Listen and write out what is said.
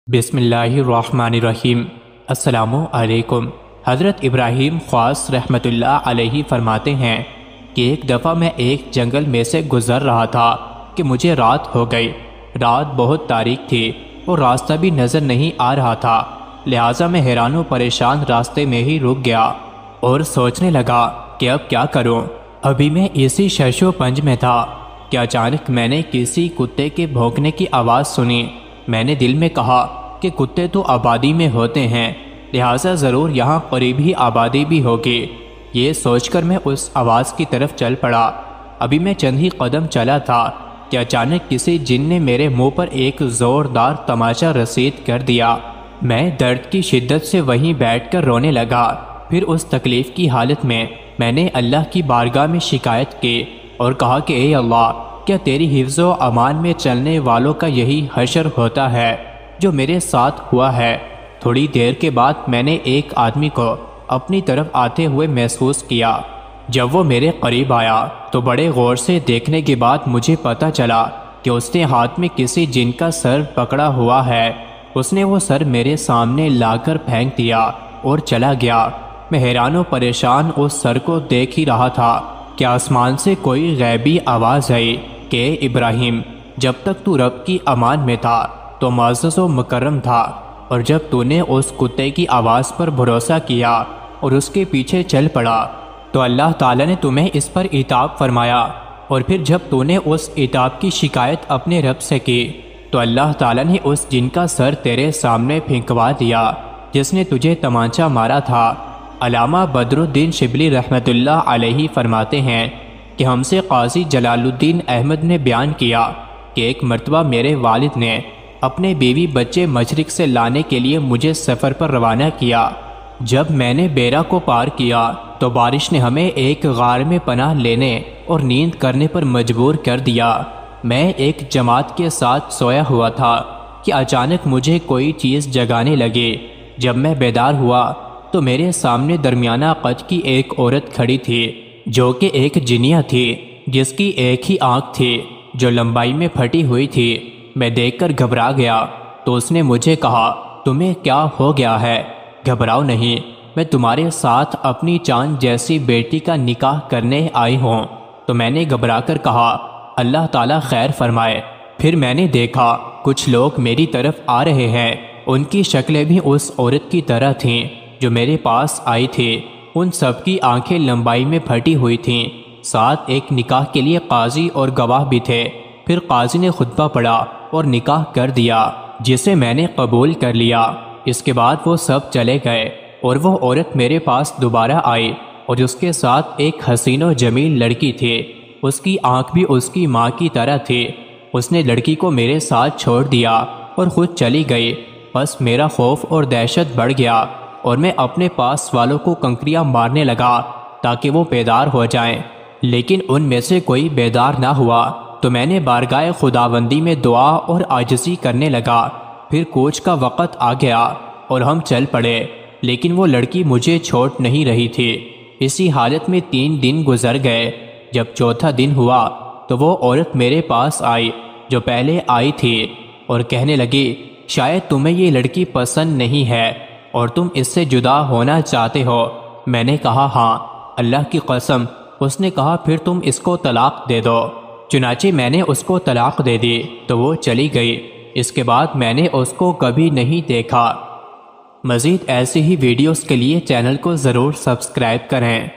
بسم اللہ الرحمن الرحیم۔ السلام علیکم۔ حضرت ابراہیم خواص رحمۃ اللہ علیہ فرماتے ہیں کہ ایک دفعہ میں ایک جنگل میں سے گزر رہا تھا کہ مجھے رات ہو گئی۔ رات بہت تاریک تھی اور راستہ بھی نظر نہیں آ رہا تھا، لہٰذا میں حیران و پریشان راستے میں ہی رک گیا اور سوچنے لگا کہ اب کیا کروں۔ ابھی میں اسی شش و پنج میں تھا کہ اچانک میں نے کسی کتے کے بھونکنے کی آواز سنی۔ میں نے دل میں کہا کہ کتے تو آبادی میں ہوتے ہیں، لہٰذا ضرور یہاں قریب ہی آبادی بھی ہوگی۔ یہ سوچ کر میں اس آواز کی طرف چل پڑا۔ ابھی میں چند ہی قدم چلا تھا کہ اچانک کسی جن نے میرے منہ پر ایک زوردار تماچا رسید کر دیا۔ میں درد کی شدت سے وہیں بیٹھ کر رونے لگا۔ پھر اس تکلیف کی حالت میں نے اللہ کی بارگاہ میں شکایت کی اور کہا کہ اے اللہ، کیا تیری حفظ و امان میں چلنے والوں کا یہی حشر ہوتا ہے جو میرے ساتھ ہوا ہے؟ تھوڑی دیر کے بعد میں نے ایک آدمی کو اپنی طرف آتے ہوئے محسوس کیا۔ جب وہ میرے قریب آیا تو بڑے غور سے دیکھنے کے بعد مجھے پتہ چلا کہ اس نے ہاتھ میں کسی جن کا سر پکڑا ہوا ہے۔ اس نے وہ سر میرے سامنے لا کر پھینک دیا اور چلا گیا۔ میں حیران و پریشان اس سر کو دیکھ ہی رہا تھا کہ آسمان سے کوئی غیبی آواز آئی کہ اے ابراہیم، جب تک تو رب کی امان میں تھا تو معزز و مکرم تھا، اور جب تو نے اس کتے کی آواز پر بھروسہ کیا اور اس کے پیچھے چل پڑا تو اللہ تعالیٰ نے تمہیں اس پر عتاب فرمایا، اور پھر جب تو نے اس عتاب کی شکایت اپنے رب سے کی تو اللہ تعالیٰ نے اس جن کا سر تیرے سامنے پھینکوا دیا جس نے تجھے تمانچہ مارا تھا۔ علامہ بدر الدین شبلی رحمۃ اللہ علیہ فرماتے ہیں کہ ہم سے قاضی جلال الدین احمد نے بیان کیا کہ ایک مرتبہ میرے والد نے اپنے بیوی بچے مشرق سے لانے کے لیے مجھے سفر پر روانہ کیا۔ جب میں نے بیرا کو پار کیا تو بارش نے ہمیں ایک غار میں پناہ لینے اور نیند کرنے پر مجبور کر دیا۔ میں ایک جماعت کے ساتھ سویا ہوا تھا کہ اچانک مجھے کوئی چیز جگانے لگی۔ جب میں بیدار ہوا تو میرے سامنے درمیانہ قد کی ایک عورت کھڑی تھی جو کہ ایک جنیہ تھی، جس کی ایک ہی آنکھ تھی جو لمبائی میں پھٹی ہوئی تھی۔ میں دیکھ کر گھبرا گیا تو اس نے مجھے کہا، تمہیں کیا ہو گیا ہے؟ گھبراؤ نہیں، میں تمہارے ساتھ اپنی چاند جیسی بیٹی کا نکاح کرنے آئی ہوں۔ تو میں نے گھبرا کر کہا، اللہ تعالیٰ خیر فرمائے۔ پھر میں نے دیکھا کچھ لوگ میری طرف آ رہے ہیں، ان کی شکلیں بھی اس عورت کی طرح تھیں جو میرے پاس آئی تھی۔ ان سب کی آنکھیں لمبائی میں پھٹی ہوئی تھیں۔ ساتھ ایک نکاح کے لیے قاضی اور گواہ بھی تھے۔ پھر قاضی نے خطبہ پڑھا اور نکاح کر دیا، جسے میں نے قبول کر لیا۔ اس کے بعد وہ سب چلے گئے اور وہ عورت میرے پاس دوبارہ آئی، اور اس کے ساتھ ایک حسین و جمیل لڑکی تھی۔ اس کی آنکھ بھی اس کی ماں کی طرح تھی۔ اس نے لڑکی کو میرے ساتھ چھوڑ دیا اور خود چلی گئی۔ بس میرا خوف اور دہشت بڑھ گیا اور میں اپنے پاس والوں کو کنکریاں مارنے لگا تاکہ وہ بیدار ہو جائیں، لیکن ان میں سے کوئی بیدار نہ ہوا۔ تو میں نے بارگاہ خداوندی میں دعا اور عاجزی کرنے لگا۔ پھر کوچ کا وقت آ گیا اور ہم چل پڑے، لیکن وہ لڑکی مجھے چھوڑ نہیں رہی تھی۔ اسی حالت میں 3 دن گزر گئے۔ جب چوتھا دن ہوا تو وہ عورت میرے پاس آئی جو پہلے آئی تھی اور کہنے لگی، شاید تمہیں یہ لڑکی پسند نہیں ہے اور تم اس سے جدا ہونا چاہتے ہو۔ میں نے کہا ہاں، اللہ کی قسم۔ اس نے کہا پھر تم اس کو طلاق دے دو۔ چنانچہ میں نے اس کو طلاق دے دی تو وہ چلی گئی۔ اس کے بعد میں نے اس کو کبھی نہیں دیکھا۔ مزید ایسی ہی ویڈیوز کے لیے چینل کو ضرور سبسکرائب کریں۔